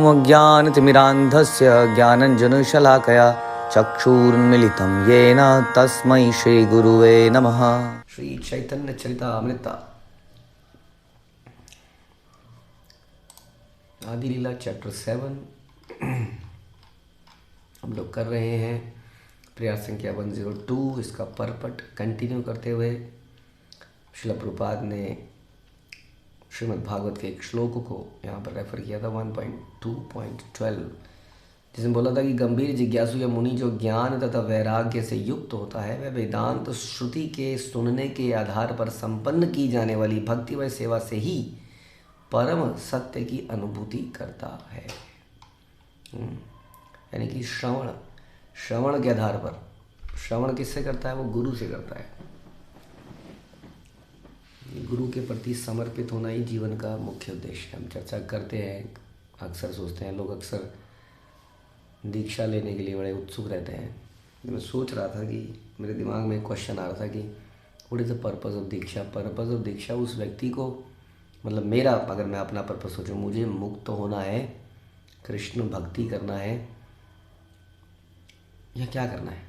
अज्ञानतिमिरान्धस्य ज्ञानञ्जनशलाकया चक्षुरुन्मिलितं येन तस्मै श्रीगुरुवे नमः। श्री चैतन्य चरितामृत आदि लीला चैप्टर 7 हम लोग कर रहे हैं। प्रयास संख्या 102। इसका परपट कंटिन्यू करते हुए श्रील प्रभुपाद ने श्रीमद् भागवत के एक श्लोक को यहाँ पर रेफर किया था 1.2.12, जिसमें बोला था कि गंभीर जिज्ञासु या मुनि जो ज्ञान तथा वैराग्य से युक्त होता है वह वेदांत श्रुति के सुनने के आधार पर संपन्न की जाने वाली भक्ति व सेवा से ही परम सत्य की अनुभूति करता है। यानी कि श्रवण के आधार पर, श्रवण किससे करता है? वो गुरु से करता है। गुरु के प्रति समर्पित होना ही जीवन का मुख्य उद्देश्य है। हम चर्चा करते हैं, अक्सर सोचते हैं, लोग अक्सर दीक्षा लेने के लिए बड़े उत्सुक रहते हैं। मैं सोच रहा था कि मेरे दिमाग में एक क्वेश्चन आ रहा था कि what is the purpose of दीक्षा। पर्पज़ ऑफ दीक्षा उस व्यक्ति को, मतलब मेरा, अगर मैं अपना पर्पज़ सोचूं, मुझे मुक्त होना है, कृष्ण भक्ति करना है, या क्या करना है?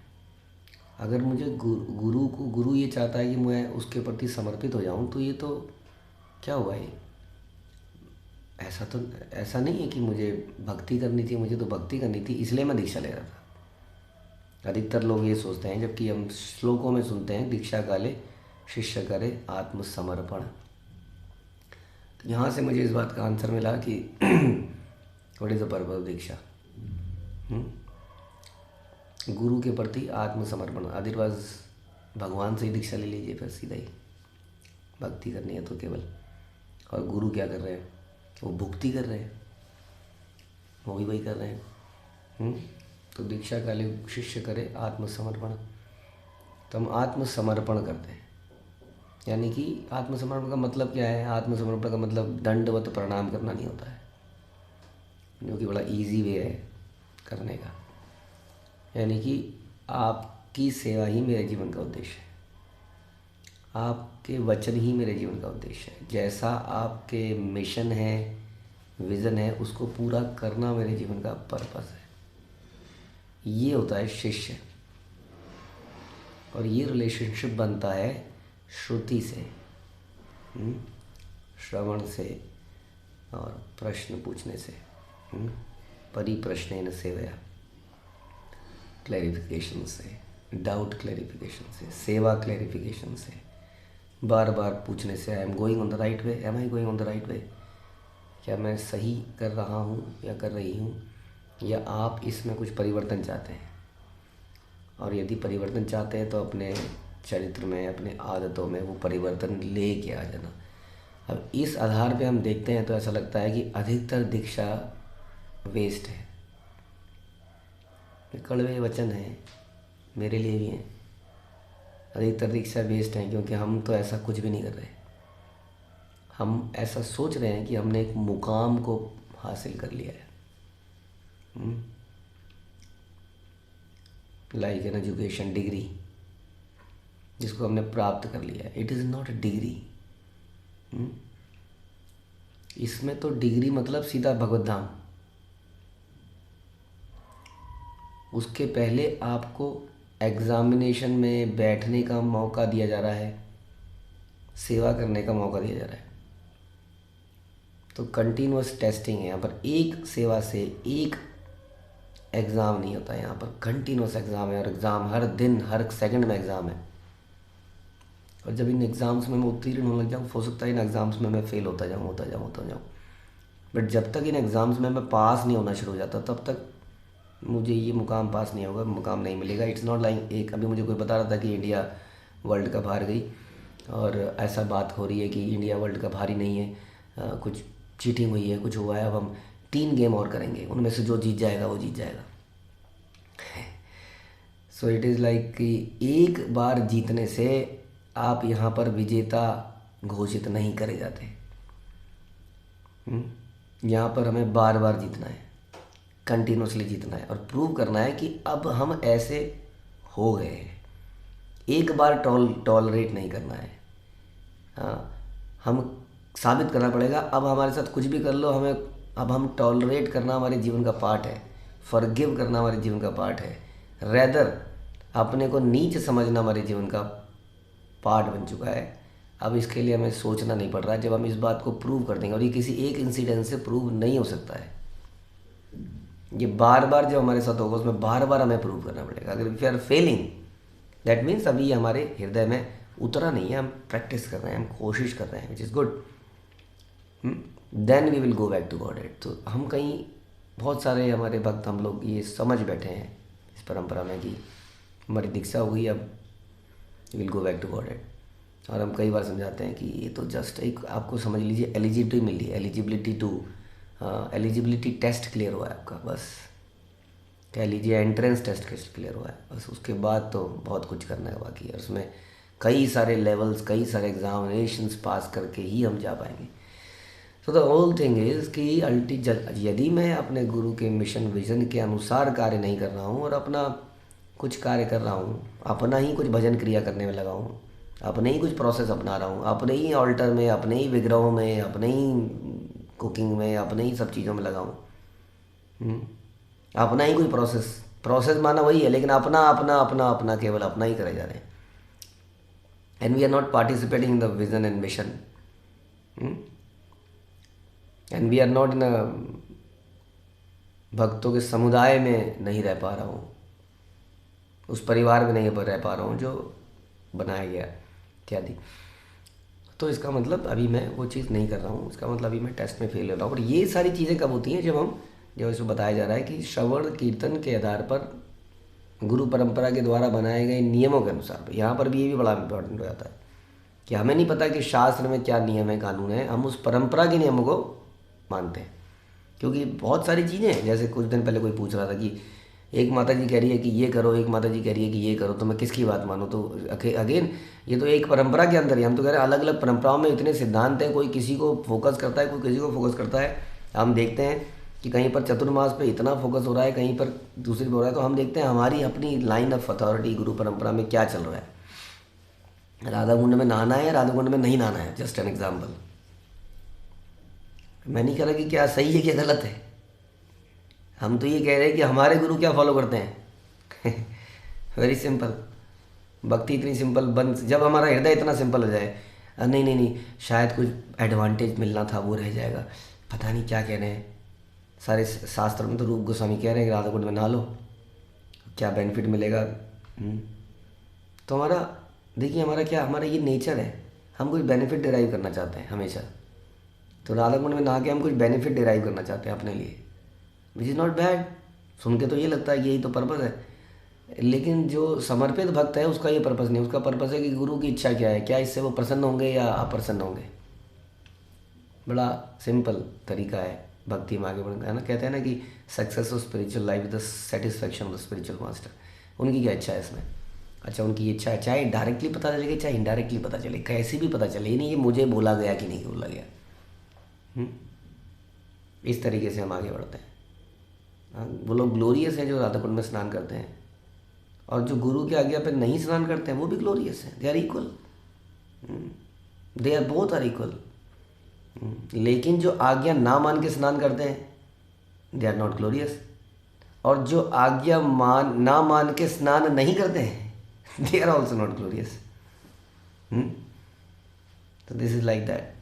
अगर मुझे गुरु ये चाहता है कि मैं उसके प्रति समर्पित हो जाऊं, तो ये तो क्या हुआ? ये ऐसा नहीं है कि मुझे भक्ति करनी थी, मुझे तो भक्ति करनी थी इसलिए मैं दीक्षा ले रहा था। अधिकतर लोग ये सोचते हैं, जबकि हम श्लोकों में सुनते हैं दीक्षा काले शिष्य करे आत्मसमर्पण। तो यहाँ से मुझे इस बात का आंसर मिला कि what is the purpose of दीक्षा। गुरु के प्रति आत्मसमर्पण। अदरवाइज भगवान से ही दीक्षा ले लीजिए, फिर सीधा ही भक्ति करनी है तो केवल। और गुरु क्या कर रहे हैं? वो भुक्ति कर रहे हैं, वो भी वही कर रहे हैं। तो दीक्षा काले शिष्य करे आत्मसमर्पण। तो हम आत्मसमर्पण करते हैं, यानी कि आत्मसमर्पण का मतलब क्या है? आत्मसमर्पण का मतलब दंडवत प्रणाम करना नहीं होता है, जो कि बड़ा इजी वे है करने का। यानी कि आपकी सेवा ही मेरे जीवन का उद्देश्य है, आपके वचन ही मेरे जीवन का उद्देश्य है। जैसा आपके मिशन है, विज़न है, उसको पूरा करना मेरे जीवन का पर्पस है। ये होता है शिष्य। और ये रिलेशनशिप बनता है श्रुति से, श्रवण से और प्रश्न पूछने से, परिप्रश्नेन सेवया, क्लैरिफिकेशन से, डाउट क्लैरिफिकेशन से, सेवा क्लैरिफिकेशन से, बार बार पूछने से, I am going on the right way, am I going on the right way, क्या मैं सही कर रहा हूँ या कर रही हूँ, या आप इसमें कुछ परिवर्तन चाहते हैं। और यदि परिवर्तन चाहते हैं तो अपने चरित्र में, अपने आदतों में वो परिवर्तन ले के आ जाना। अब इस आधार पे हम देखते हैं तो ऐसा लगता है कि अधिकतर दीक्षा वेस्ट है। कड़वे वचन हैं, मेरे लिए भी हैं। अधिकतर दीक्षा वेस्ट हैं क्योंकि हम तो ऐसा कुछ भी नहीं कर रहे। हम ऐसा सोच रहे हैं कि हमने एक मुकाम को हासिल कर लिया है, लाइक एन एजुकेशन, डिग्री जिसको हमने प्राप्त कर लिया है। It is not a degree. इसमें तो डिग्री मतलब सीधा भगवत धाम। उसके पहले आपको एग्ज़ामिनेशन में बैठने का मौका दिया जा रहा है, सेवा करने का मौका दिया जा रहा है। तो कंटिन्यूअस टेस्टिंग है यहाँ पर। एक सेवा से एक एग्ज़ाम नहीं होता है, यहाँ पर कंटिन्यूअस एग्ज़ाम है। और एग्ज़ाम हर दिन, हर सेकंड में एग्ज़ाम है। और जब इन एग्ज़ाम्स में मैं उत्तीर्ण होने लग जाऊँ, हो सकता है इन एग्ज़ाम्स में मैं फ़ेल होता जाऊँ। बट जब तक इन एग्ज़ाम्स में मैं पास नहीं होना शुरू हो जाता, तब तक मुझे ये मुकाम पास नहीं होगा, मुकाम नहीं मिलेगा। इट्स नॉट लाइक एक अभी मुझे कोई बता रहा था कि इंडिया वर्ल्ड कप हार गई, और ऐसा बात हो रही है कि इंडिया वर्ल्ड कप हारी नहीं है, कुछ चीटिंग हुई है, कुछ हुआ है। अब हम 3 गेम और करेंगे, उनमें से जो जीत जाएगा वो जीत जाएगा। सो इट इज़ लाइक कि एक बार जीतने से आप यहाँ पर विजेता घोषित नहीं करे जाते। यहाँ पर हमें बार बार जीतना है, कंटिन्यूसली जीतना है और प्रूव करना है कि अब हम ऐसे हो गए हैं। एक बार टॉलरेट नहीं करना है। हाँ, हम साबित करना पड़ेगा। अब हमारे साथ कुछ भी कर लो, अब हम टॉलरेट करना हमारे जीवन का पार्ट है, फॉरगिव करना हमारे जीवन का पार्ट है, रेदर अपने को नीच समझना हमारे जीवन का पार्ट बन चुका है। अब इसके लिए हमें सोचना नहीं पड़ रहा है, जब हम इस बात को प्रूव कर देंगे, और ये किसी एक इंसिडेंट से प्रूव नहीं हो सकता है, ये बार बार जो हमारे साथ होगा उसमें बार बार हमें प्रूव करना पड़ेगा। अगर we are failing, that means अभी हमारे हृदय में उतरा नहीं है, हम प्रैक्टिस कर रहे हैं, हम कोशिश कर रहे हैं, which is good. Then we will go back to Godhead. तो हम कहीं बहुत सारे हमारे भक्त, हम लोग ये समझ बैठे हैं इस परंपरा में कि हमारी दीक्षा हो गई, अब will go back to Godhead. और हम कई बार समझाते हैं कि ये तो जस्ट एक, आपको समझ लीजिए एलिजिबिलिटी मिली, एलिजिबिलिटी टेस्ट क्लियर हुआ है आपका, बस कह लीजिए एंट्रेंस टेस्ट क्लियर हुआ है, बस उसके बाद तो बहुत कुछ करना है बाकी है। और उसमें कई सारे लेवल्स, कई सारे एग्जामिनेशंस पास करके ही हम जा पाएंगे। So the whole thing is कि यदि मैं अपने गुरु के मिशन विजन के अनुसार कार्य नहीं कर रहा हूँ और अपना कुछ कार्य कर रहा हूँ, अपना ही कुछ भजन क्रिया करने में लगा हूँ, अपने ही कुछ प्रोसेस अपना रहा हूँ, अपने ही ऑल्टर में, अपने ही विग्रहों में, अपने ही कुकिंग में, अपने ही सब चीज़ों में लगा हूँ, अपना ही कोई प्रोसेस माना वही है, लेकिन अपना अपना अपना अपना केवल अपना ही करे जा रहे हैं। And we are not participating in the vision and mission, and we are not in भक्तों के समुदाय में नहीं रह पा रहा हूँ, उस परिवार में नहीं रह पा रहा हूँ जो बनाया गया इत्यादि। तो इसका मतलब अभी मैं वो चीज़ नहीं कर रहा हूँ, इसका मतलब अभी मैं टेस्ट में फेल हो रहा हूँ। और ये सारी चीज़ें कब होती हैं, जब इसमें बताया जा रहा है कि श्रवण कीर्तन के आधार पर गुरु परंपरा के द्वारा बनाए गए नियमों के अनुसार। यहाँ पर भी ये भी बड़ा इम्पोर्टेंट हो जाता है कि हमें नहीं पता कि शास्त्र में क्या नियम है, कानून है, हम उस परंपरा के नियमों को मानते हैं। क्योंकि बहुत सारी चीज़ें हैं, जैसे कुछ दिन पहले कोई पूछ रहा था कि एक माता जी कह रही है कि ये करो, एक माता जी कह रही है कि ये करो, तो मैं किसकी बात मानूँ? तो अगेन ये तो एक परंपरा के अंदर ही, हम तो कह रहे हैं अलग अलग परंपराओं में इतने सिद्धांत हैं, कोई किसी को फोकस करता है, कोई किसी को फोकस करता है। हम देखते हैं कि कहीं पर चतुर्मास पे इतना फोकस हो रहा है, कहीं पर दूसरी पे हो रहा है। तो हम देखते हैं हमारी अपनी लाइन ऑफ अथॉरिटी गुरु परंपरा में क्या चल रहा है। राधा कुंड में नहाना है, राधा कुंड में नहीं नहाना है, जस्ट एन एग्जाम्पल। मैं नहीं कह रहा कि क्या सही है क्या गलत है, हम तो ये कह रहे हैं कि हमारे गुरु क्या फॉलो करते हैं। Very simple. भक्ति इतनी सिंपल बन, जब हमारा हृदय इतना सिंपल हो जाए, नहीं नहीं नहीं शायद कुछ एडवांटेज मिलना था वो रह जाएगा, पता नहीं क्या कह रहे हैं। सारे शास्त्र में तो रूप गोस्वामी कह रहे हैं कि राधा कुंड में नहा लो, क्या बेनिफिट मिलेगा। तो हमारा देखिए, हमारा ये नेचर है, हम कुछ बेनिफिट डिराइव करना चाहते हैं हमेशा। तो राधा कुंड में नहा के हम कुछ बेनिफिट डिराइव करना चाहते हैं अपने लिए, विच इज़ नॉट बैड। सुन के तो ये लगता है कि यही तो पर्पज़ है, लेकिन जो समर्पित भक्त है उसका ये पर्पज़ नहीं। उसका पर्पज़ है कि गुरु की इच्छा क्या है, क्या इससे वो प्रसन्न होंगे या अप्रसन्न होंगे। बड़ा सिंपल तरीका है भक्ति में आगे बढ़ने का, है ना। कहते हैं ना कि success of spiritual life is the satisfaction of the spiritual master. उनकी क्या इच्छा है इसमें? अच्छा, उनकी इच्छा है, चाहे डायरेक्टली पता चलेगी चाहे इनडायरेक्टली पता चले, कैसे भी पता चले, ये नहीं ये मुझे बोला गया कि नहीं बोला गया। इस तरीके से हम आगे बढ़ते हैं। वो लोग ग्लोरियस हैं जो राधा कुंड में स्नान करते हैं, और जो गुरु की आज्ञा पर नहीं स्नान करते हैं वो भी ग्लोरियस हैं। They are equal, they are both are equal. लेकिन जो आज्ञा ना मान के स्नान करते हैं दे आर नॉट ग्लोरियस, और जो आज्ञा ना मान के स्नान नहीं करते हैं they are also not glorious. तो दिस इज़ लाइक दैट।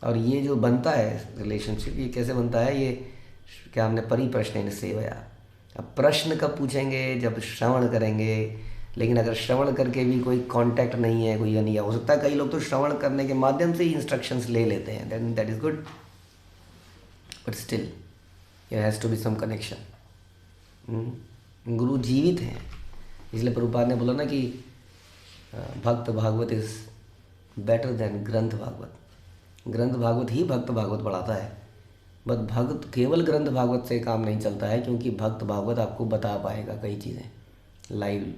और ये जो बनता है रिलेशनशिप, ये कैसे बनता है, ये क्या हमने परिप्रश्न सेवया। अब प्रश्न कब पूछेंगे? जब श्रवण करेंगे। लेकिन अगर श्रवण करके भी कोई कांटेक्ट नहीं है, कोई या नहीं है, हो सकता है कई लोग तो श्रवण करने के माध्यम से ही इंस्ट्रक्शंस ले लेते हैं, then that is good, but still there has to be some connection. गुरु जीवित हैं, इसलिए प्रभुपाद ने बोला ना कि भक्त भागवत इज़ बेटर देन ग्रंथ भागवत। ग्रंथ भागवत ही भक्त भागवत बढ़ाता है, बट भक्त केवल ग्रंथ भागवत से काम नहीं चलता है, क्योंकि भक्त भागवत आपको बता पाएगा कई चीज़ें लाइव।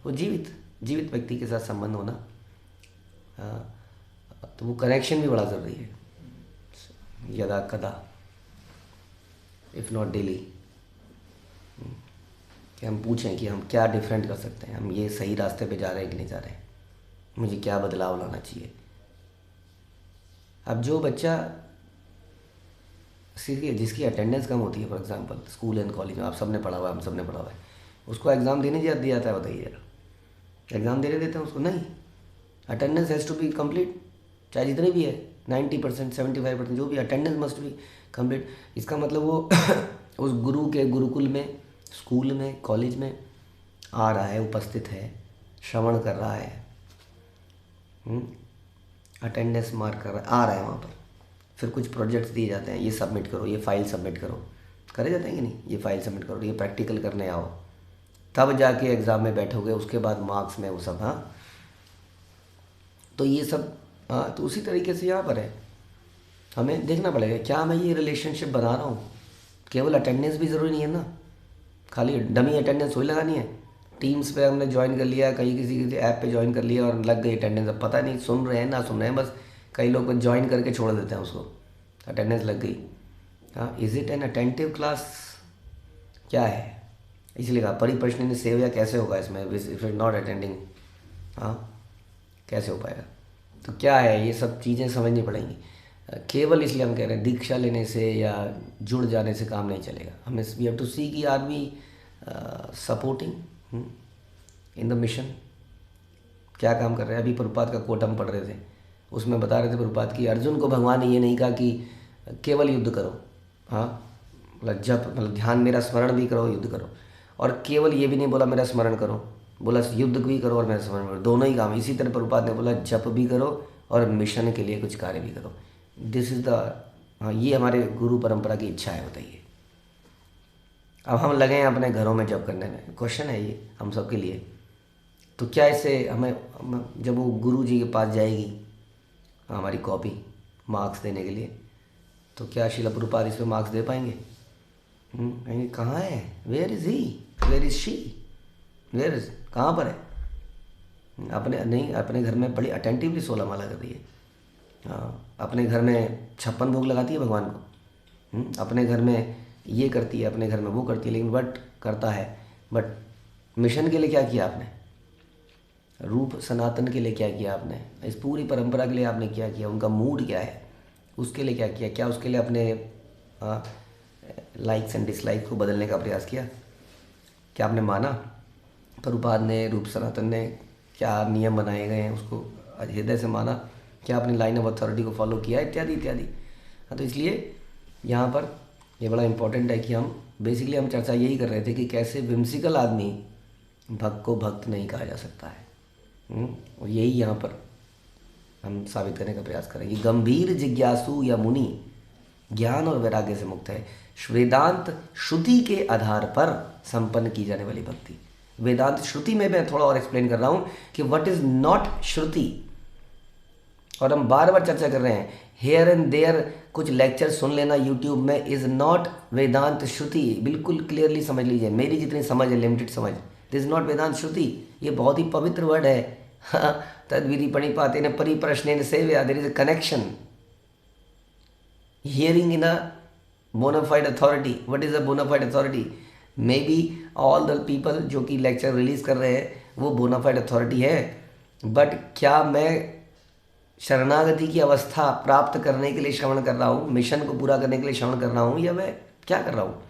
वो जीवित व्यक्ति के साथ संबंध होना, तो वो कनेक्शन भी बड़ा ज़रूरी है, यदा कदा इफ़ नॉट डेली। कि हम पूछें कि हम क्या डिफरेंट कर सकते हैं, हम ये सही रास्ते पे जा रहे हैं कि नहीं जा रहे हैं, मुझे क्या बदलाव लाना चाहिए। अब जो बच्चा सीखिए, जिसकी अटेंडेंस कम होती है, for example school and college में आप सबने पढ़ा हुआ है, हम सबने पढ़ा हुआ है, उसको एग्ज़ाम देने दिया दिया जाता है? बताइए जरा, एग्ज़ाम देने देते हैं उसको? नहीं, attendance has to be complete, चाहे जितनी भी है 90%, 75%, जो भी अटेंडेंस मस्ट बी कंप्लीट। इसका मतलब वो उस गुरु के गुरुकुल में, स्कूल में, कॉलेज में आ रहा है, उपस्थित है, श्रवण कर रहा है, अटेंडेंस मार्क कर रहा है, आ रहा है वहाँ पर। फिर कुछ प्रोजेक्ट्स दिए जाते हैं, ये सबमिट करो, ये फाइल सबमिट करो, करे जाते हैं कि नहीं, ये फाइल सबमिट करो, ये प्रैक्टिकल करने आओ, तब जाके एग्ज़ाम में बैठोगे, उसके बाद मार्क्स में वो सब। हाँ, तो ये सब, हाँ, तो उसी तरीके से यहाँ पर है, हमें देखना पड़ेगा क्या मैं ये रिलेशनशिप बना रहा हूँ। केवल अटेंडेंस भी ज़रूरी नहीं है ना, खाली डमी अटेंडेंस थोड़ी लगानी है। टीम्स पे हमने ज्वाइन कर लिया, कहीं किसी ऐप पे ज्वाइन कर लिया और लग गई अटेंडेंस, अब पता नहीं सुन रहे हैं ना सुन रहे हैं, बस कई लोग ज्वाइन करके छोड़ देते हैं उसको, अटेंडेंस लग गई। हाँ, is it an attentive class, क्या है? इसलिए कहा परिप्रश्न सेवा कैसे होगा इसमें, इफ इट नॉट अटेंडिंग, हाँ कैसे हो पाएगा? तो क्या है, ये सब चीज़ें समझनी पड़ेंगी। केवल इसलिए हम कह रहे हैं दीक्षा लेने से या जुड़ जाने से काम नहीं चलेगा, हमें वी हैव टू सी कि are we supporting in the mission, क्या काम कर रहे हैं। अभी प्रभुपाद का कोट हम पढ़ रहे थे, उसमें बता रहे थे प्रभुपाद कि अर्जुन को भगवान ने ये नहीं कहा कि केवल युद्ध करो, हाँ मतलब जप, मतलब ध्यान मेरा स्मरण भी करो, युद्ध करो, और केवल ये भी नहीं बोला मेरा स्मरण करो, बोला युद्ध भी करो और मेरा स्मरण करो, दोनों ही काम। इसी तरह प्रभुपाद ने बोला जप भी करो और मिशन के लिए कुछ कार्य भी करो। दिस इज़ द, हाँ ये हमारे गुरु परंपरा की इच्छा है। बताइए, अब हम लगे हैं अपने घरों में जप करने में, क्वेश्चन है ये हम सब के लिए। तो क्या इससे जब वो गुरु जी के पास जाएगी हमारी कॉपी मार्क्स देने के लिए, तो क्या शिला प्रभुपाद इस पर मार्क्स दे पाएंगे? कहेंगे कहाँ है, where is he, where is she, where is, कहाँ पर है? अपने नहीं, अपने घर में बड़ी अटेंटिवली 16 माला कर रही है, हाँ अपने घर में 56 भोग लगाती है भगवान को, अपने घर में ये करती है, अपने घर में वो करती है, लेकिन बट करता है, बट मिशन के लिए क्या किया आपने? रूप सनातन के लिए क्या किया आपने? इस पूरी परंपरा के लिए आपने क्या किया? उनका मूड क्या है, उसके लिए क्या किया? क्या उसके लिए अपने लाइक्स एंड डिसलाइक्स को बदलने का प्रयास किया? क्या आपने माना? प्रभुपाद ने, रूप सनातन ने क्या नियम बनाए गए हैं उसको हृदय से माना? क्या आपने लाइन ऑफ अथॉरिटी को फॉलो किया, इत्यादि इत्यादि। हाँ, तो इसलिए यहाँ पर ये बड़ा इम्पोर्टेंट है कि हम बेसिकली हम चर्चा यही कर रहे थे कि कैसे विम्सिकल आदमी भक्त को भक्त नहीं कहा जा सकता है। और यही यहाँ पर हम साबित करने का प्रयास करेंगे। गंभीर जिज्ञासु या मुनि ज्ञान और वैराग्य से मुक्त है, वेदांत श्रुति के आधार पर संपन्न की जाने वाली भक्ति। वेदांत श्रुति में मैं थोड़ा और एक्सप्लेन कर रहा हूँ कि व्हाट इज नॉट श्रुति, और हम बार बार चर्चा कर रहे हैं हेयर एंड देयर, कुछ लेक्चर सुन लेना यूट्यूब में, इज़ नॉट वेदांत श्रुति। बिल्कुल क्लियरली समझ लीजिए, मेरी जितनी समझ है, लिमिटेड समझ, दिस इज नॉट वेदांत श्रुति। ये बहुत ही पवित्र वर्ड है। तद विधि पणिपाते न परिप्रश्न सेव्या, there is a connection. Hearing in a bona fide authority, what is a bona fide authority? May be all the people जो कि लेक्चर रिलीज कर रहे हैं वो बोनाफाइड अथॉरिटी है, बट क्या मैं शरणागति की अवस्था प्राप्त करने के लिए श्रवण कर रहा हूँ, मिशन को पूरा करने के लिए श्रवण कर रहा हूँ, या मैं क्या कर रहा हूँ?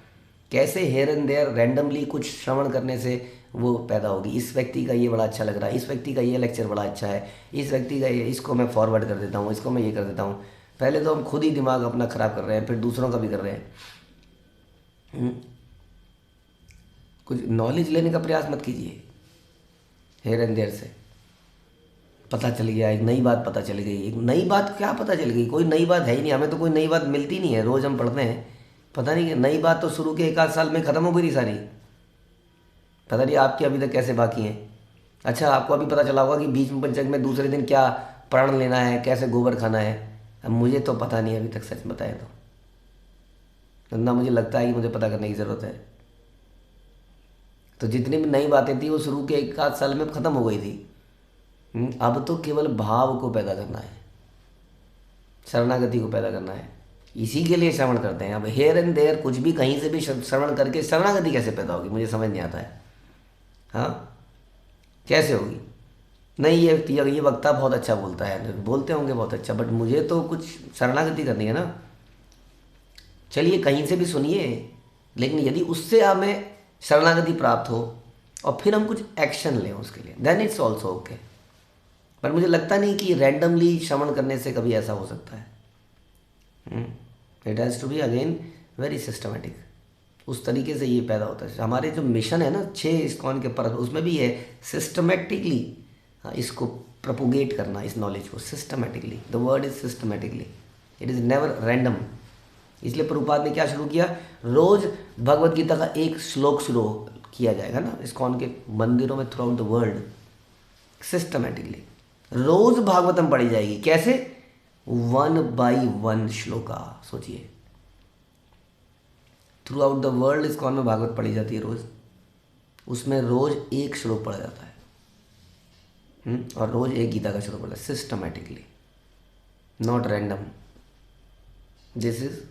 कैसे हेयर एंड देयर रैंडमली कुछ श्रवण करने से वो पैदा होगी? इस व्यक्ति का ये बड़ा अच्छा लग रहा है, इस व्यक्ति का ये लेक्चर बड़ा अच्छा है, इस व्यक्ति का ये, इसको मैं फॉरवर्ड कर देता हूँ, इसको मैं ये कर देता हूँ। पहले तो हम खुद ही दिमाग अपना ख़राब कर रहे हैं, फिर दूसरों का भी कर रहे हैं। कुछ नॉलेज लेने का प्रयास मत कीजिए। हेयर एंड देयर से पता चल गया, एक नई बात पता चल गई। एक नई बात क्या पता चल गई? कोई नई बात है ही नहीं, हमें तो कोई नई बात मिलती नहीं है। रोज़ हम पढ़ते हैं, पता नहीं नई बात तो शुरू के 1 आध साल में ख़त्म हो गई सारी। पता नहीं आपकी अभी तक कैसे बाकी हैं। अच्छा, आपको अभी पता चला होगा कि बीच में पंचक में दूसरे दिन क्या प्रण लेना है, कैसे गोबर खाना है। अब मुझे तो पता नहीं अभी तक, सच बताएं तो ना मुझे लगता है कि मुझे पता करने की ज़रूरत है। तो जितनी भी नई बातें थी वो शुरू के 1 आध साल में ख़त्म हो गई थी। अब तो केवल भाव को पैदा करना है, शरणागति को पैदा करना है, इसी के लिए श्रवण करते हैं। अब हेयर एंड देयर कुछ भी कहीं से भी श्रवण करके शरणागति कैसे पैदा होगी, मुझे समझ नहीं आता है। हाँ, कैसे होगी? नहीं, ये वक्ता बहुत अच्छा बोलता है, बोलते होंगे बहुत अच्छा, बट मुझे तो कुछ शरणागति करनी है ना। चलिए कहीं से भी सुनिए, लेकिन यदि उससे हमें शरणागति प्राप्त हो और फिर हम कुछ एक्शन लें उसके लिए, देन इट्स ऑल्सो ओके। पर मुझे लगता नहीं कि रैंडमली श्रवण करने से कभी ऐसा हो सकता है। It has to be again very systematic. उस तरीके से ये पैदा होता है। हमारे जो मिशन है ना 6 इस्कॉन के पर, उसमें भी है सिस्टमेटिकली इसको प्रोपोगेट करना, इस नॉलेज को systematically. The word is systematically, it is never random. इसलिए प्रभुपाद ने क्या शुरू किया, रोज़ भगवत गीता का एक श्लोक शुरू किया जाएगा ना इस्कॉन के मंदिरों में throughout the world. Systematically रोज़ भागवतम पढ़ी जाएगी। कैसे? 1 by 1 श्लोका। सोचिए, throughout the world ISKCON में भागवत पढ़ी जाती है रोज़, उसमें रोज़ एक श्लोक पढ़ा जाता है। और रोज़ एक गीता का श्लोक पढ़ा, systematically, not random. This is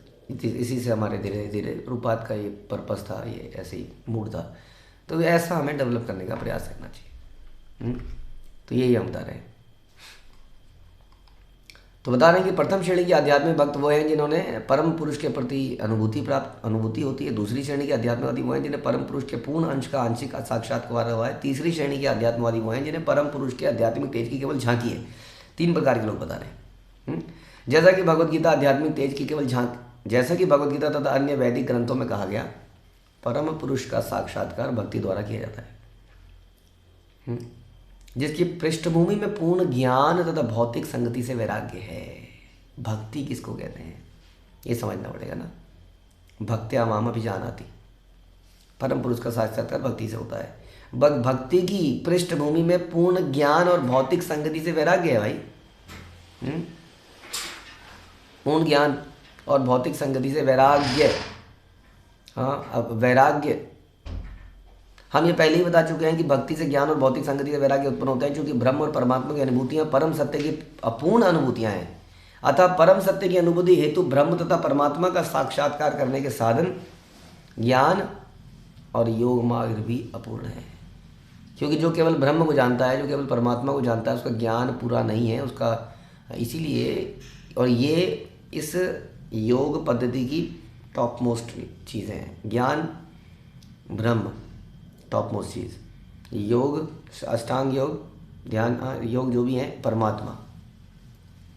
इसी से हमारे धीरे धीरे रूपात का ये पर्पस था, ये ऐसे ही मूड था। तो ऐसा हमें डेवलप करने का प्रयास करना चाहिए। तो यही हम बता रहे हैं। तो बता रहे हैं कि प्रथम श्रेणी के आध्यात्मिक भक्त वो हैं जिन्होंने परम पुरुष के प्रति अनुभूति होती है। दूसरी श्रेणी के आध्यात्मवादी वो हैं जिन्हें परम पुरुष के पूर्ण अंश का आंशिक साक्षात्कार हुआ है। तीसरी श्रेणी के आध्यात्मवादी वो हैं जिन्हें परम पुरुष के आध्यात्मिक तेज की केवल झांकी है। 3 प्रकार के लोग बता रहे हैं। जैसा कि भगवदगीता आध्यात्मिक तेज की केवल जैसा कि भगवदगीता तथा अन्य वैदिक ग्रंथों में कहा गया, परम पुरुष का साक्षात्कार भक्ति द्वारा किया जाता है, जिसकी पृष्ठभूमि में पूर्ण ज्ञान तथा भौतिक संगति से वैराग्य है। भक्ति किसको कहते हैं ये समझना पड़ेगा ना। भक्त्या माम अभिजानाति, परम पुरुष का साक्षात्कार भक्ति से होता है। भक्ति की पृष्ठभूमि में पूर्ण ज्ञान और भौतिक संगति से वैराग्य है भाई। पूर्ण ज्ञान और भौतिक संगति से वैराग्य। हाँ, अब वैराग्य हम ये पहले ही बता चुके हैं कि भक्ति से ज्ञान और भौतिक संगति से वैराग्य उत्पन्न होता है, क्योंकि ब्रह्म और परमात्मा की अनुभूतियाँ परम सत्य की अपूर्ण अनुभूतियाँ हैं। अतः परम सत्य की अनुभूति हेतु ब्रह्म तथा परमात्मा का साक्षात्कार करने के साधन ज्ञान और योग मार्ग भी अपूर्ण है। क्योंकि जो केवल ब्रह्म को जानता है, जो केवल परमात्मा को जानता है, उसका ज्ञान पूरा नहीं है उसका। इसीलिए और ये इस योग पद्धति की टॉप मोस्ट चीज़ें हैं। ज्ञान, ब्रह्म टॉप मोस्ट चीज़, योग, अष्टांग योग, ध्यान योग जो भी है, परमात्मा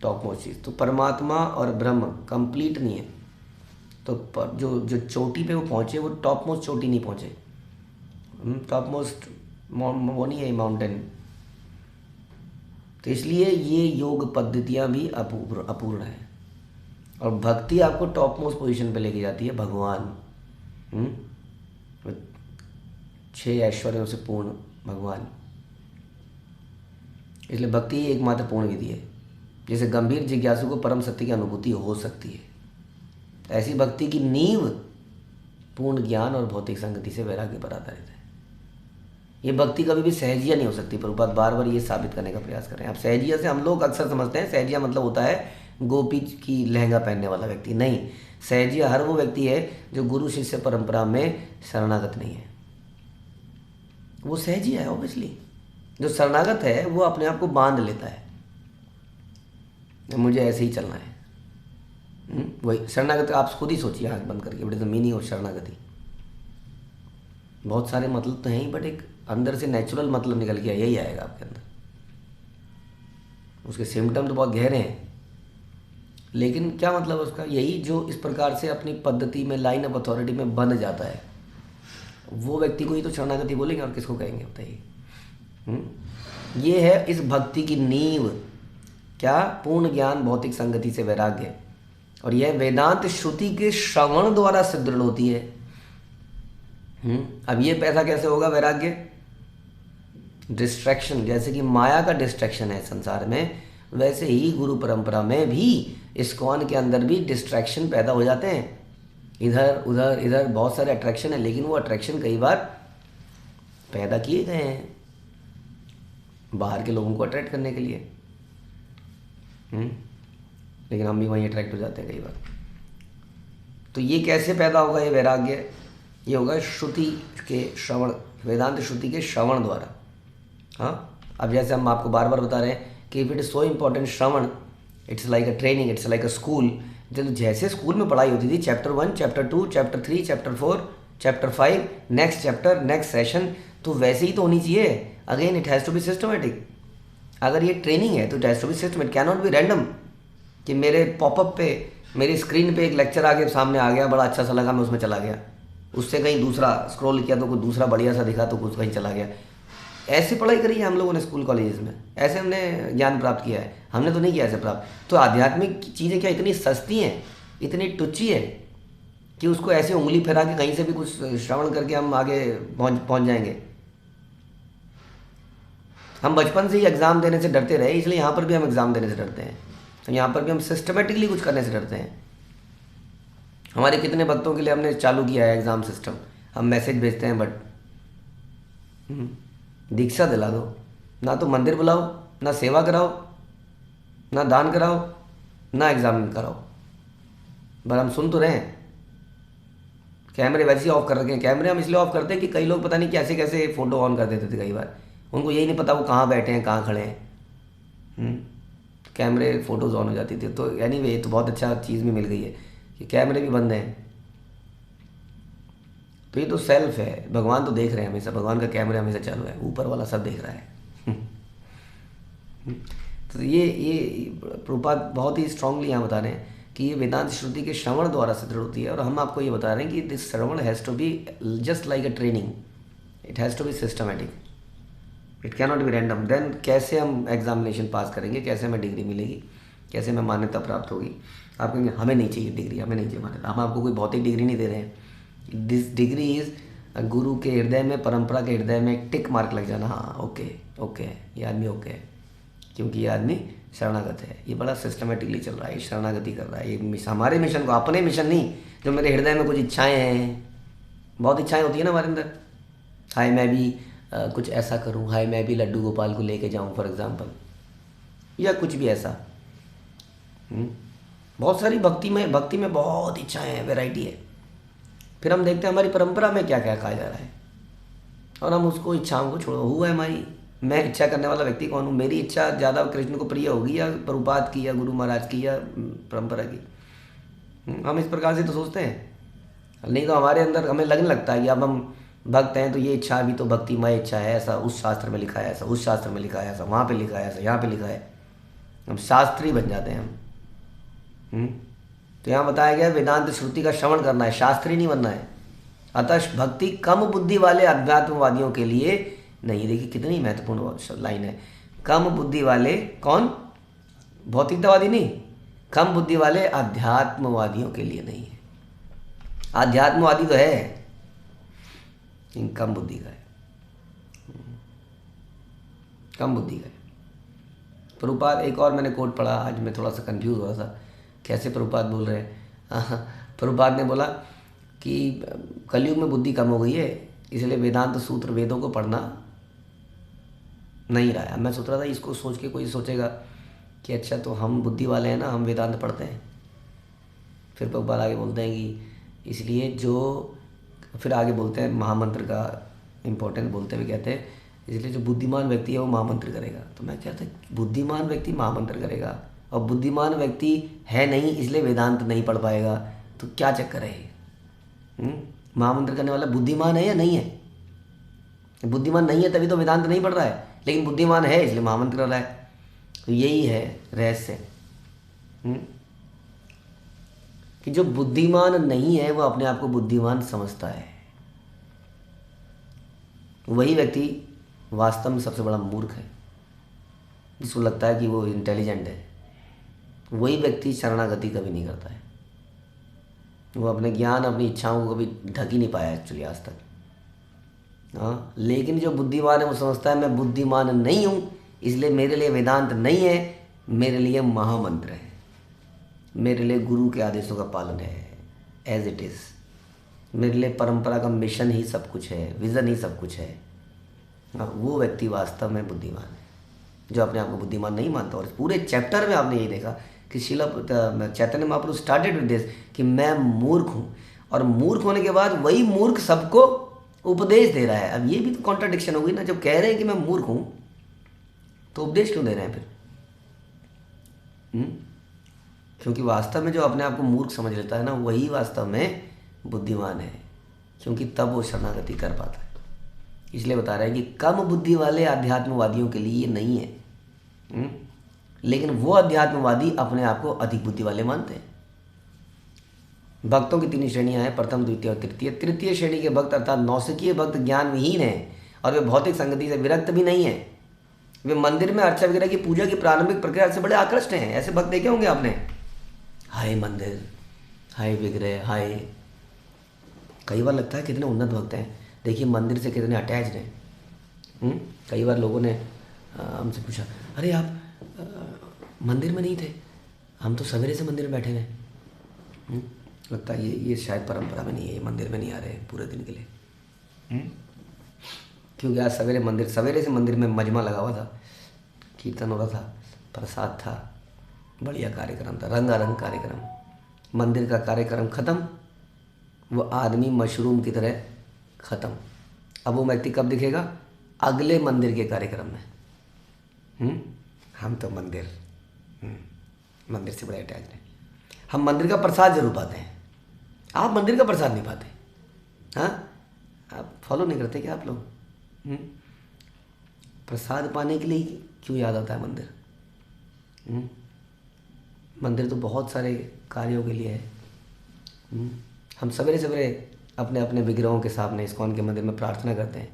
टॉप मोस्ट चीज़। तो परमात्मा और ब्रह्म कंप्लीट नहीं है, तो जो चोटी पे वो पहुँचे वो टॉप मोस्ट चोटी नहीं पहुँचे। टॉप मोस्ट वो नहीं है माउंटेन। तो इसलिए ये योग पद्धतियाँ भी अपूर्ण हैं। और भक्ति आपको टॉप मोस्ट पोजीशन पे लेके जाती है। भगवान 6 ऐश्वर्यों से पूर्ण भगवान। इसलिए भक्ति ही एकमात्र पूर्ण विधि है जिसे गंभीर जिज्ञासु को परम सत्य की अनुभूति हो सकती है। ऐसी भक्ति की नींव पूर्ण ज्ञान और भौतिक संगति से वैराग्य पर आधारित है। ये भक्ति कभी भी सहजिया नहीं हो सकती। प्रभुपाद बार बार ये साबित करने का प्रयास कर रहे हैं। अब सहजिया से हम लोग अक्सर समझते हैं सहजिया मतलब होता है गोपी की लहंगा पहनने वाला व्यक्ति। नहीं, सहजिया हर वो व्यक्ति है जो गुरु शिष्य परंपरा में शरणागत नहीं है, वो सहजिया है। ऑब्वियसली जो शरणागत है वो अपने आप को बांध लेता है, मुझे ऐसे ही चलना है। वही शरणागत आप खुद ही सोचिए आँख बंद करके, what is the meaning of शरणागति। बहुत सारे मतलब तो हैं ही, बट एक अंदर से नेचुरल मतलब निकल के यही आएगा आपके अंदर। उसके सिम्टम तो बहुत गहरे हैं, लेकिन क्या मतलब उसका? यही जो इस प्रकार से अपनी पद्धति में, लाइन ऑफ अथॉरिटी में बंध जाता है, वो व्यक्ति को ही तो शरणागति बोलेंगे, और किसको कहेंगे बताइए। ये है इस भक्ति की नींव। क्या? पूर्ण ज्ञान, भौतिक संगति से वैराग्य। और यह वेदांत श्रुति के श्रवण द्वारा सुदृढ़ होती है। अब ये पैसा कैसे होगा वैराग्य? डिस्ट्रैक्शन, जैसे कि माया का डिस्ट्रैक्शन है संसार में, वैसे ही गुरु परंपरा में भी इस्कॉन के अंदर भी डिस्ट्रैक्शन पैदा हो जाते हैं। इधर उधर इधर बहुत सारे अट्रैक्शन है, लेकिन वो अट्रैक्शन कई बार पैदा किए गए हैं बाहर के लोगों को अट्रैक्ट करने के लिए। लेकिन हम भी वहीं अट्रैक्ट हो जाते हैं कई बार। तो ये कैसे पैदा होगा ये वैराग्य? ये होगा श्रुति के श्रवण, वेदांत श्रुति के श्रवण द्वारा। हाँ, अब जैसे हम आपको बार बार बता रहे हैं कि if it is so important श्रवण, it's like a training, it's like a school, जब जैसे स्कूल में पढ़ाई होती थी, chapter 1, chapter 2, chapter 3, chapter 4, chapter 5, next chapter, next session, तो वैसे ही तो होनी चाहिए। Again it has to be systematic. अगर ये ट्रेनिंग है तो it has to be systematic, can not be random कि मेरे पॉपअप पे, मेरी स्क्रीन पे एक लेक्चर आगे सामने आ गया, बड़ा अच्छा सा लगा, मैं उसमें चला गया, उससे कहीं दूसरा स्क्रॉल किया तो कुछ दूसरा बढ़िया सा दिखा तो कुछ कहीं चला गया। ऐसे पढ़ाई करी है हम लोगों ने स्कूल कॉलेजेस में, ऐसे हमने ज्ञान प्राप्त किया है? हमने तो नहीं किया ऐसे प्राप्त। तो आध्यात्मिक चीज़ें क्या इतनी सस्ती हैं, इतनी टुच्ची है कि उसको ऐसे उंगली फैला के कहीं से भी कुछ श्रवण करके हम आगे पहुंच जाएंगे? हम बचपन से ही एग्ज़ाम देने से डरते रहे, इसलिए यहाँ पर भी हम एग्ज़ाम देने से डरते हैं। तो यहाँ पर भी हम सिस्टमेटिकली कुछ करने से डरते हैं। हमारे कितने भक्तों के लिए हमने चालू किया है एग्ज़ाम सिस्टम, हम मैसेज भेजते हैं, बट दीक्षा दिला दो, ना तो मंदिर बुलाओ, ना सेवा कराओ, ना दान कराओ, ना एग्ज़ाम कराओ, पर हम सुन तो रहे हैं। कैमरे वैसे ही ऑफ कर रखे हैं। कैमरे हम इसलिए ऑफ करते हैं कि कई लोग पता नहीं कैसे कैसे फ़ोटो ऑन कर देते थे, कई बार उनको यही नहीं पता वो कहाँ बैठे हैं, कहाँ खड़े हैं। कैमरे फ़ोटोज़ ऑन हो जाती थी। तो एनीवे ये तो बहुत अच्छा चीज़ भी मिल गई है कि कैमरे भी बंद हैं। तो ये तो सेल्फ है, भगवान तो देख रहे हैं हमेशा, भगवान का कैमरा हमेशा चालू है, ऊपर वाला सब देख रहा है। तो ये प्रभुपाद बहुत ही स्ट्रांगली यहाँ बता रहे हैं कि ये वेदांत श्रुति के श्रवण द्वारा सिद्ध होती है। और हम आपको ये बता रहे हैं कि दिस श्रवण has to be just like a training, it has to be systematic, it can not be random. Then कैसे हम एग्जामिनेशन पास करेंगे, कैसे हमें डिग्री मिलेगी, कैसे हमें मान्यता प्राप्त होगी? आप कहेंगे हमें नहीं चाहिए डिग्री, हमें नहीं चाहिए मान्यता। हम आपको कोई भौतिक डिग्री नहीं दे रहे हैं। दिस डिग्री इज़ गुरु के हृदय में, परंपरा के हृदय में एक टिक मार्क लग जाना, हाँ ओके ओके ये आदमी ओके है, क्योंकि ये आदमी शरणागत है, ये बड़ा सिस्टमेटिकली चल रहा है, ये शरणागति कर रहा है। ये हमारे मिशन को, अपने मिशन नहीं, जो मेरे हृदय में कुछ इच्छाएँ हैं, बहुत इच्छाएँ होती है ना हमारे अंदर, हाय मैं भी कुछ ऐसा करूं, हाय मैं भी लड्डू गोपाल को लेके जाऊं फॉर एग्जांपल, या कुछ भी ऐसा। बहुत सारी भक्ति में बहुत इच्छाएं हैं, वैरायटी है। फिर हम देखते हैं हमारी परंपरा में क्या क्या कहा जा रहा है और हम उसको इच्छाओं को छोड़ो। हुआ है हमारी, मैं इच्छा करने वाला व्यक्ति कौन हूँ? मेरी इच्छा ज़्यादा कृष्ण को प्रिय होगी या प्रभुपाद की या गुरु महाराज की या परंपरा की? हम इस प्रकार से तो सोचते हैं। नहीं तो हमारे अंदर हमें लगने लगता है कि अब हम भक्त हैं तो ये इच्छा भी तो भक्तिमय इच्छा है, ऐसा उस शास्त्र में लिखा है, ऐसा उस शास्त्र में लिखा है, ऐसा वहाँ पे लिखा है, ऐसा यहाँ पे लिखा है। हम शास्त्री बन जाते हैं हम। तो यहाँ बताया गया वेदांत श्रुति का श्रवण करना है, शास्त्री नहीं बनना है। अतः भक्ति कम बुद्धि वाले अध्यात्मवादियों के लिए नहीं। देखिए कितनी महत्वपूर्ण लाइन है। कम बुद्धि वाले कौन? भौतिकतावादी नहीं, कम बुद्धि वाले अध्यात्मवादियों के लिए नहीं है। अध्यात्मवादी तो है, कम बुद्धि का है, कम बुद्धि का है। प्रभुपाद, एक और मैंने कोट पढ़ा, आज मैं थोड़ा सा कंफ्यूज हो रहा था कैसे प्रभुपाद बोल रहे हैं। प्रभुपाद ने बोला कि कलयुग में बुद्धि कम हो गई है, इसलिए वेदांत सूत्र वेदों को पढ़ना नहीं रहा है। मैं सोच रहा था इसको सोच के कोई सोचेगा कि अच्छा तो हम बुद्धि वाले हैं ना, हम वेदांत पढ़ते हैं। फिर प्रभुपाद आगे बोलते हैं कि इसलिए जो, फिर आगे बोलते हैं महामंत्र का इम्पोर्टेंस बोलते हुए कहते हैं इसलिए जो बुद्धिमान व्यक्ति है वो महामंत्र करेगा। तो मैं कहता बुद्धिमान व्यक्ति महामंत्र करेगा और बुद्धिमान व्यक्ति है नहीं इसलिए वेदांत नहीं पढ़ पाएगा, तो क्या चक्कर है? महामंत्र करने वाला बुद्धिमान है या नहीं है? बुद्धिमान नहीं है तभी तो वेदांत नहीं पढ़ रहा है, लेकिन बुद्धिमान है इसलिए महामंत्र कर रहा है। तो यही है रहस्य कि जो बुद्धिमान नहीं है वो अपने आप को बुद्धिमान समझता है। वही व्यक्ति वास्तव में सबसे बड़ा मूर्ख है, जिसको लगता है कि वो इंटेलिजेंट है। वही व्यक्ति शरणागति कभी नहीं करता है। वो अपने ज्ञान, अपनी इच्छाओं को कभी ढक ही नहीं पाया एक्चुअली आज तक। हाँ, लेकिन जो बुद्धिमान है वो समझता है मैं बुद्धिमान नहीं हूँ इसलिए मेरे लिए वेदांत नहीं है, मेरे लिए महामंत्र है, मेरे लिए गुरु के आदेशों का पालन है, एज इट इज़। मेरे लिए परंपरा का मिशन ही सब कुछ है, विज़न ही सब कुछ है। वो व्यक्ति वास्तव में बुद्धिमान है, जो अपने आप को बुद्धिमान नहीं मानता। और पूरे चैप्टर में आपने यही देखा कि Srila Chaitanya Mahaprabhu started with this कि मैं मूर्ख हूँ, और मूर्ख होने के बाद वही मूर्ख सबको उपदेश दे रहा है। अब ये भी तो कॉन्ट्राडिक्शन होगी ना, जब कह रहे हैं कि मैं मूर्ख हूँ तो उपदेश क्यों दे रहे हैं फिर? क्योंकि वास्तव में जो अपने आप को मूर्ख समझ लेता है ना, वही वास्तव में बुद्धिमान है, क्योंकि तब वो शरणागति कर पाता है। इसलिए बता रहे हैं कि कम बुद्धि वाले आध्यात्मवादियों के लिए ये नहीं है। लेकिन वो आध्यात्मवादी अपने आप को अधिक बुद्धि वाले मानते हैं। भक्तों की 3 श्रेणियां हैं, प्रथम, द्वितीय और तृतीय। तृतीय श्रेणी के भक्त अर्थात नौसिखीय भक्त ज्ञान विहीन है और वे भौतिक संगति से विरक्त भी नहीं है। वे मंदिर में अर्चा वगैरह की पूजा की प्रारंभिक प्रक्रिया से बड़े आकृष्ट हैं। ऐसे भक्त देखे होंगे आपने, हाय मंदिर, हाय विग्रह, हाय। कई बार लगता है कितने उन्नत भक्त हैं, देखिए मंदिर से कितने अटैच्ड हैं। कई बार लोगों ने हमसे पूछा, अरे आप मंदिर में नहीं थे, हम तो सवेरे से मंदिर में बैठे हैं। लगता है ये शायद परंपरा में नहीं है, ये मंदिर में नहीं आ रहे हैं पूरे दिन के लिए। क्योंकि आज सवेरे से मंदिर में मजमा लगा हुआ था, कीर्तन हो रहा था, प्रसाद था, बढ़िया कार्यक्रम था, रंगारंग कार्यक्रम। मंदिर का कार्यक्रम ख़त्म, वो आदमी मशरूम की तरह ख़त्म। अब वो व्यक्ति कब दिखेगा? अगले मंदिर के कार्यक्रम में। हम तो मंदिर से बड़े अटैच हैं। हम मंदिर का प्रसाद जरूर पाते हैं, आप मंदिर का प्रसाद नहीं पाते। हाँ, आप फॉलो नहीं करते क्या आप लोग? प्रसाद पाने के लिए क्यों याद आता है मंदिर? मंदिर तो बहुत सारे कार्यों के लिए है। हम सवेरे सवेरे अपने अपने विग्रहों के सामने इस्कॉन के मंदिर में प्रार्थना करते हैं,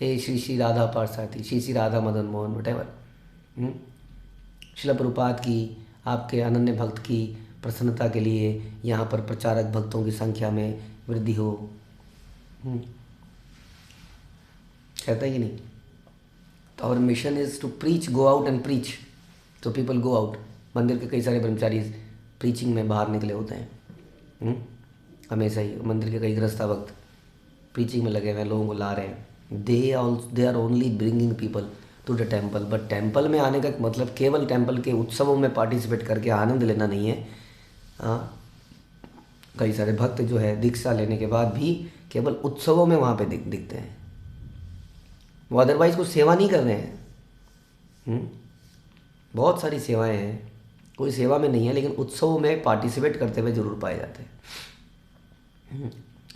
हे श्री श्री राधा पार्थसारथी, श्री श्री राधा मदन मोहन, वटेवर। श्रील प्रभुपाद की, आपके अनन्य भक्त की प्रसन्नता के लिए यहाँ पर प्रचारक भक्तों की संख्या में वृद्धि हो। कहता है कि नहीं? तो our mission is to preach, go out and preach. तो पीपल गो आउट। मंदिर के कई सारे ब्रह्मचारी प्रीचिंग में बाहर निकले होते हैं। हमेशा ही मंदिर के कई गृहस्था भक्त प्रीचिंग में लगे हुए हैं, लोगों को ला रहे हैं। They are only bringing people to the temple. But temple में आने का मतलब केवल टेम्पल के उत्सवों में पार्टिसिपेट करके आनंद लेना नहीं है। कई सारे भक्त जो है दीक्षा लेने के बाद भी केवल उत्सवों में वहाँ पे दिखते हैं, वो अदरवाइज कुछ सेवा नहीं कर रहे हैं। बहुत सारी सेवाएं हैं, कोई सेवा में नहीं है, लेकिन उत्सवों में पार्टिसिपेट करते हुए जरूर पाए जाते हैं।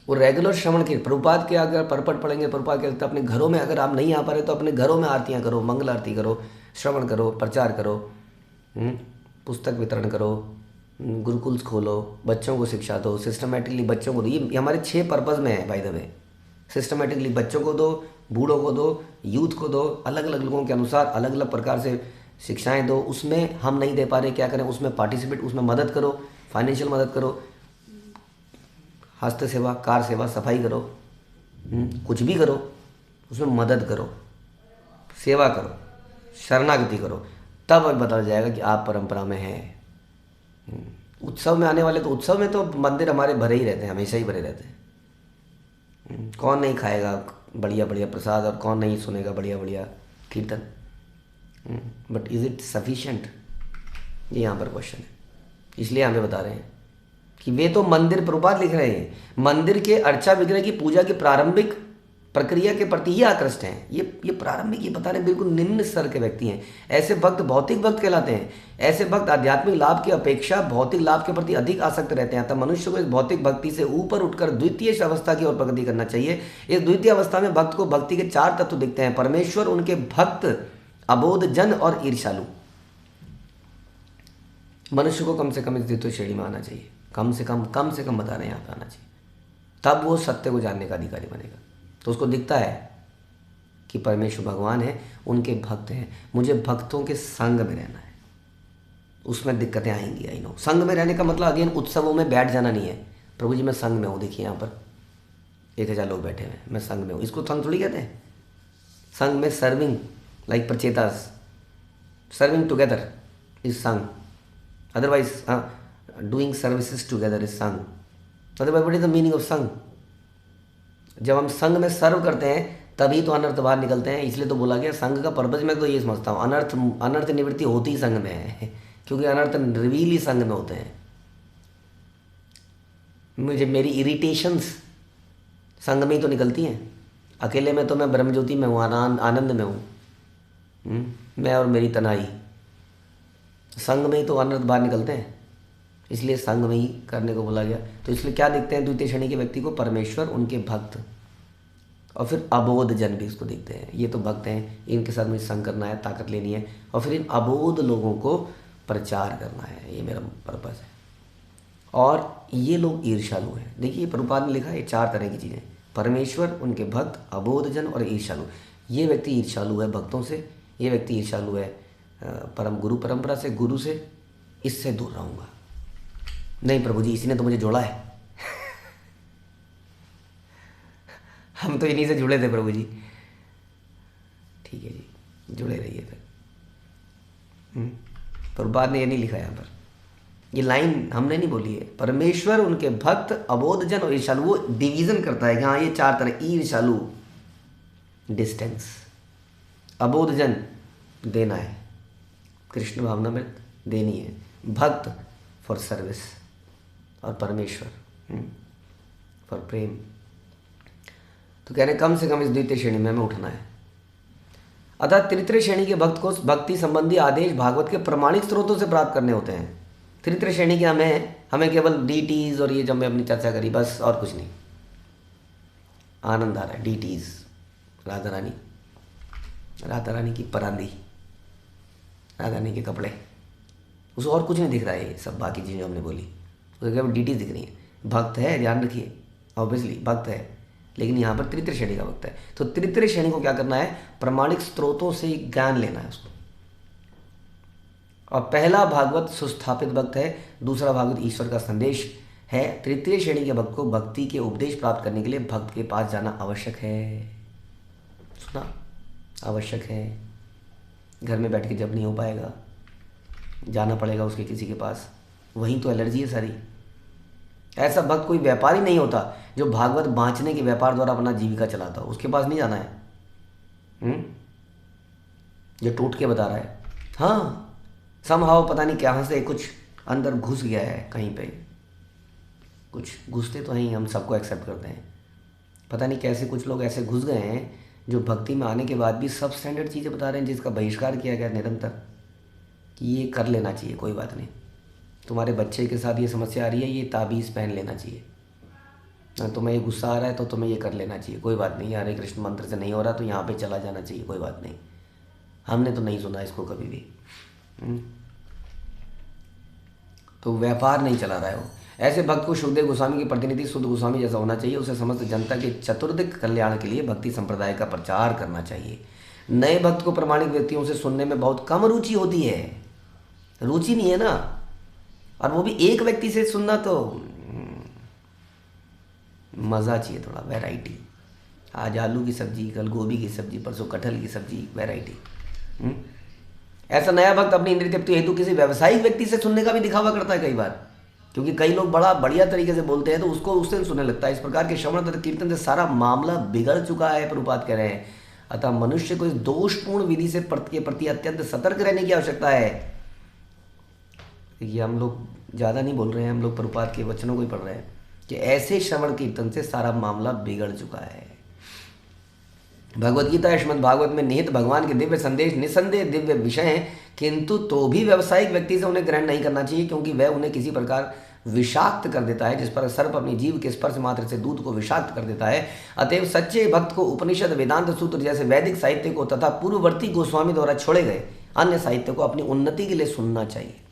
वो रेगुलर श्रवण के प्रभुपाद के अगर परपट पढ़ेंगे, प्रभुपाद के अपने घरों में अगर आप नहीं आ पा रहे तो अपने घरों में आरतियाँ करो, मंगल आरती करो, श्रवण करो, प्रचार करो, पुस्तक वितरण करो, गुरुकुल्स खोलो, बच्चों को शिक्षा दो, सिस्टमेटिकली बच्चों को दो। ये हमारे 6 पर्पज़ में है बाय द वे। सिस्टमेटिकली बच्चों को दो, बूढ़ों को दो, यूथ को दो, अलग अलग लोगों के अनुसार अलग अलग प्रकार से शिक्षाएं दो। उसमें हम नहीं दे पा रहे, क्या करें? उसमें पार्टिसिपेट, उसमें मदद करो, फाइनेंशियल मदद करो, हस्त सेवा, कार सेवा, सफाई करो, कुछ भी करो, उसमें मदद करो, सेवा करो, शरणागति करो, तब पता जाएगा कि आप परंपरा में हैं। उत्सव में आने वाले तो उत्सव में तो मंदिर हमारे भरे ही रहते हैं, हमेशा ही भरे रहते हैं। कौन नहीं खाएगा बढ़िया बढ़िया प्रसाद और कौन नहीं सुनेगा बढ़िया बढ़िया कीर्तन? But is it sufficient? ये यहाँ पर क्वेश्चन है। इसलिए हमें बता रहे हैं कि वे तो मंदिर, प्रभुपाद लिख रहे हैं, मंदिर के अर्चा विग्रह की पूजा की प्रारंभिक प्रक्रिया के प्रति ही आकृष्ट हैं। ये प्रारंभिक, ये बता रहे हैं, बिल्कुल निम्न स्तर के व्यक्ति हैं। ऐसे भक्त भौतिक भक्त कहलाते हैं। ऐसे भक्त आध्यात्मिक लाभ की अपेक्षा भौतिक लाभ के प्रति अधिक आसक्त रहते हैं। तब मनुष्य को इस भौतिक भक्ति से ऊपर उठकर द्वितीय अवस्था की ओर प्रगति करना चाहिए। इस द्वितीय अवस्था में भक्त को भक्ति के 4 तत्व दिखते हैं: परमेश्वर, उनके भक्त, अबोध जन और ईर्ष्यालु। मनुष्य को कम से कम इस द्वितीय श्रेणी में आना चाहिए। कम से कम बता रहे हैं यहाँ पे आना चाहिए, तब वो सत्य को जानने का अधिकारी बनेगा। तो उसको दिखता है कि परमेश्वर भगवान है, उनके भक्त हैं, मुझे भक्तों के संग में रहना है। उसमें दिक्कतें आएंगी, आई नो। संग में रहने का मतलब अगेन उत्सवों में बैठ जाना नहीं है। प्रभु जी मैं संग में हूँ, देखिए यहाँ पर 1000 लोग बैठे हुए हैं, मैं संग में हूँ। इसको संग थोड़ी कहते हैं। संग में serving, like Prachetas, serving together is संग। Otherwise doing services together is संग। Otherwise what is the meaning of संग? जब हम संघ में सर्व करते हैं तभी तो अनर्थ बाहर निकलते हैं। इसलिए तो बोला गया संघ का पर्पज मैं तो ये समझता हूँ, अनर्थ निवृत्ति होती ही संघ में है, क्योंकि अनर्थ रिवील ही संघ में होते हैं। मुझे मेरी इरिटेशंस संघ में ही तो निकलती हैं। अकेले में तो मैं ब्रह्मज्योति में हूँ, आनंद में हूँ, मैं और मेरी तनाई। संघ में ही तो अनर्थ बाहर निकलते हैं। इसलिए संग में ही करने को बोला गया। तो इसलिए क्या देखते हैं द्वितीय श्रेणी के व्यक्ति को? परमेश्वर, उनके भक्त, और फिर अबोध जन भी उसको देखते हैं। ये तो भक्त हैं, इनके साथ मुझे संग करना है, ताकत लेनी है, और फिर इन अबोध लोगों को प्रचार करना है, ये मेरा पर्पज़ है। और ये लोग ईर्ष्यालु हैं। देखिए प्रभुपाद ने लिखा है 4 तरह की चीज़ें: परमेश्वर, उनके भक्त, अबोध जन और ईर्ष्यालु। ये व्यक्ति ईर्ष्यालु है भक्तों से, ये व्यक्ति ईर्ष्यालु है परम गुरु परंपरा से, गुरु से, इससे दूर रहूँगा। नहीं प्रभु जी, इसी ने तो मुझे जोड़ा है हम तो इन्हीं से जुड़े थे प्रभु जी। ठीक है जी, जुड़े रहिए फिर। प्रभुपाद ने ये नहीं लिखा यहाँ पर, ये लाइन हमने नहीं बोली है। परमेश्वर, उनके भक्त, अबोध जन और ईर्ष्यालु। वो डिवीज़न करता है कि हाँ ये 4 तरह। ईर्ष्यालु डिस्टेंस, अबोध जन देना है, कृष्ण भावना में देनी है, भक्त फॉर सर्विस, और परमेश्वर फॉर प्रेम। तो कह रहे कम से कम इस द्वितीय श्रेणी में हमें उठना है। अतः तृतीय श्रेणी के भक्त को भक्ति संबंधी आदेश भागवत के प्रमाणिक स्रोतों से प्राप्त करने होते हैं। तृतीय श्रेणी के हमें केवल डीटीज और ये जब मैं अपनी चर्चा करी बस, और कुछ नहीं। आनंद आ रहा है, डीटीज, राधा रानी की परांदी, राधा रानी के कपड़े, उसे और कुछ नहीं दिख रहा है। ये सब बाकी चीज़ें हमने बोली, उसे केवल डीटीज दिख रही है। भक्त है, ध्यान रखिए, ऑब्वियसली भक्त है, लेकिन यहाँ पर तृतीय श्रेणी का भक्त है। तो तृतीय श्रेणी को क्या करना है? प्रमाणिक स्रोतों से ज्ञान लेना है उसको। और पहला भागवत सुस्थापित भक्त है, दूसरा भागवत ईश्वर का संदेश है। तृतीय श्रेणी के भक्त को भक्ति के उपदेश प्राप्त करने के लिए भक्त के पास जाना आवश्यक है। सुना, आवश्यक है। घर में बैठ के जब नहीं हो पाएगा, जाना पड़ेगा उसके किसी के पास। वहीं तो एलर्जी है सारी। ऐसा भक्त कोई व्यापारी नहीं होता जो भागवत बांचने के व्यापार द्वारा अपना जीविका चलाता हो, उसके पास नहीं जाना है। जो टूट के बता रहा है, हाँ समहाव पता नहीं कहाँ से कुछ अंदर घुस गया है, कहीं पे कुछ घुसते तो हैं, हम सबको एक्सेप्ट करते हैं। पता नहीं कैसे कुछ लोग ऐसे घुस गए हैं जो भक्ति में आने के बाद भी सब स्टैंडर्ड चीज़ें बता रहे हैं, जिसका बहिष्कार किया गया निरंतर कि ये कर लेना चाहिए, कोई बात नहीं। तुम्हारे बच्चे के साथ ये समस्या आ रही है, ये ताबीज़ पहन लेना चाहिए। तुम्हें ये गुस्सा आ रहा है तो तुम्हें ये कर लेना चाहिए, कोई बात नहीं। हरे कृष्ण मंत्र से नहीं हो रहा तो यहाँ पे चला जाना चाहिए, कोई बात नहीं। हमने तो नहीं सुना इसको कभी भी। तो व्यापार नहीं चला रहा है वो। ऐसे भक्त को सुखदेव गोस्वामी की प्रतिनिधि शुद्ध गोस्वामी जैसा होना चाहिए। उसे समस्त जनता के चतुर्दिक कल्याण के लिए भक्ति संप्रदाय का प्रचार करना चाहिए। नए भक्त को प्रमाणिक व्यक्तियों से सुनने में बहुत कम रुचि होती है, रुचि नहीं है ना। और वो भी एक व्यक्ति से सुनना तो मज़ा चाहिए, थोड़ा वैरायटी। आज आलू की सब्जी, कल गोभी की सब्जी, परसों कटहल की सब्जी, वैरायटी। ऐसा नया भक्त अपनी इंद्रिय तृप्ति हेतु किसी व्यावसायिक व्यक्ति से सुनने का भी दिखावा करता है कई बार, क्योंकि कई लोग बड़ा बढ़िया तरीके से बोलते हैं तो उसको उससे सुनने लगता है। इस प्रकार के श्रवण तथा कीर्तन से सारा मामला बिगड़ चुका है, प्रभुपाद कह रहे हैं। अतः मनुष्य को इस दोषपूर्ण विधि से के प्रति अत्यंत सतर्क रहने की आवश्यकता है। ये हम लोग ज़्यादा नहीं बोल रहे हैं, हम लोग प्रभुपाद के वचनों को ही पढ़ रहे हैं कि ऐसे श्रवण कीर्तन से सारा मामला बिगड़ चुका है। भगवद गीता श्रीमद् भागवत में निहित भगवान के दिव्य संदेश निसंदेह दिव्य विषय हैं, किंतु तो भी व्यावसायिक व्यक्ति से उन्हें ग्रहण नहीं करना चाहिए, क्योंकि वह उन्हें किसी प्रकार विषाक्त कर देता है, जिस पर सर्प अपनी जीव के स्पर्श मात्र से दूध को विषाक्त कर देता है। अतएव सच्चे भक्त को उपनिषद, वेदांत सूत्र जैसे वैदिक साहित्य को तथा पूर्ववर्ती गोस्वामी द्वारा छोड़े गए अन्य साहित्य को अपनी उन्नति के लिए सुनना चाहिए।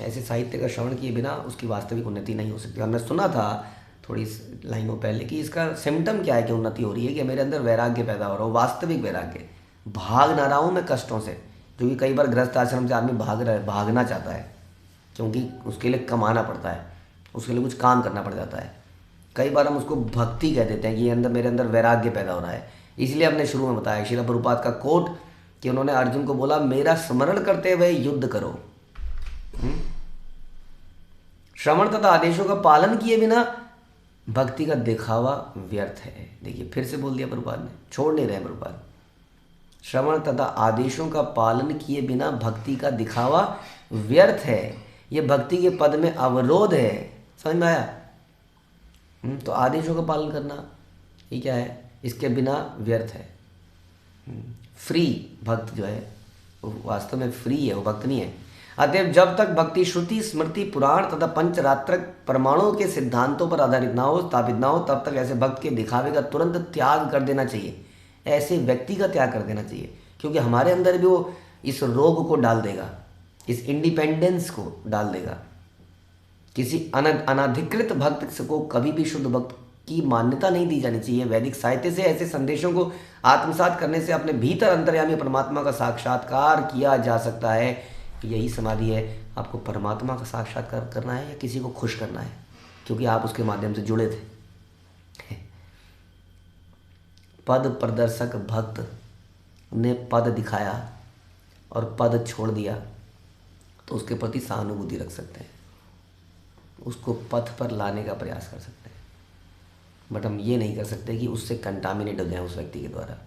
ऐसे साहित्य का श्रवण किए बिना उसकी वास्तविक उन्नति नहीं हो सकती। हमने सुना था थोड़ी लाइनों पहले कि इसका सिम्टम क्या है कि उन्नति हो रही है, कि मेरे अंदर वैराग्य पैदा हो रहा हो, वास्तविक वैराग्य। भाग ना रहा हूँ मैं कष्टों से, जो कि कई बार गृहस्थ आश्रम से आदमी भागना चाहता है, क्योंकि उसके लिए कमाना पड़ता है, उसके लिए कुछ काम करना पड़ जाता है। कई बार हम उसको भक्ति कह देते हैं कि मेरे अंदर वैराग्य पैदा हो रहा है। इसलिए हमने शुरू में बताया श्रील प्रभुपाद का कोट कि उन्होंने अर्जुन को बोला, मेरा स्मरण करते हुए युद्ध करो। श्रवण तथा आदेशों का पालन किए बिना भक्ति का दिखावा व्यर्थ है। देखिए फिर से बोल दिया प्रभुपाद ने, छोड़ नहीं रहे प्रभुपाद। श्रवण तथा आदेशों का पालन किए बिना भक्ति का दिखावा व्यर्थ है, ये भक्ति के पद में अवरोध है। समझ में आया? तो आदेशों का पालन करना ये क्या है? इसके बिना व्यर्थ है। फ्री भक्त जो है वो वास्तव में फ्री है, वो भक्त नहीं है। अतएव जब तक भक्ति श्रुति स्मृति पुराण तथा पंचरात्रक प्रमाणों के सिद्धांतों पर आधारित ना हो, स्थापित ना हो, तब तक ऐसे भक्त के दिखावे का तुरंत त्याग कर देना चाहिए। ऐसे व्यक्ति का त्याग कर देना चाहिए, क्योंकि हमारे अंदर भी वो इस रोग को डाल देगा, इस इंडिपेंडेंस को डाल देगा। किसी अनाधिकृत भक्त को कभी भी शुद्ध भक्त की मान्यता नहीं दी जानी चाहिए। वैदिक साहित्य से ऐसे संदेशों को आत्मसात करने से अपने भीतर अंतर्यामी परमात्मा का साक्षात्कार किया जा सकता है। यही समाधि है। आपको परमात्मा का साक्षात्कार करना है या किसी को खुश करना है, क्योंकि आप उसके माध्यम से जुड़े थे। पद प्रदर्शक भक्त ने पद दिखाया और पद छोड़ दिया तो उसके प्रति सहानुभूति रख सकते हैं, उसको पथ पर लाने का प्रयास कर सकते हैं, बट हम ये नहीं कर सकते कि उससे कंटामिनेट हो जाए उस व्यक्ति के द्वारा।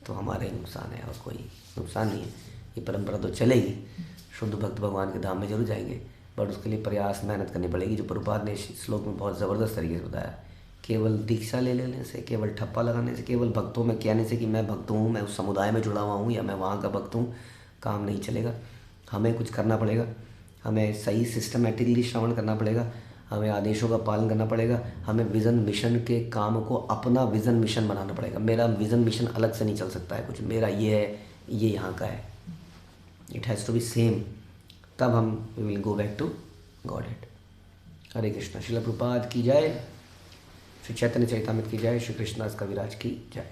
तो हमारे नुकसान है और कोई नुकसान नहीं है। ये परंपरा तो चलेगी, शुद्ध भक्त भगवान के धाम में जरूर जाएंगे, बट उसके लिए प्रयास मेहनत करनी पड़ेगी, जो प्रभुपाद ने इस श्लोक में बहुत ज़बरदस्त तरीके से बताया। केवल दीक्षा ले लेने से, केवल ठप्पा लगाने से, केवल भक्तों में कहने से कि मैं भक्त हूँ, मैं उस समुदाय में जुड़ा हुआ हूँ या मैं वहाँ का भक्त हूँ, काम नहीं चलेगा। हमें कुछ करना पड़ेगा, हमें सही सिस्टमेटिकली श्रवण करना पड़ेगा, हमें आदेशों का पालन करना पड़ेगा, हमें विज़न मिशन के काम को अपना विज़न मिशन बनाना पड़ेगा। मेरा विज़न मिशन अलग से नहीं चल सकता है कुछ, मेरा ये है, ये यहाँ का है, it has to be same, तब हम we will go back to Godhead. Hare Krishna. Srila Prabhupada की जय, श्री चैतन्य चैतामृत की जय, श्री कृष्णदास कविराज की जय।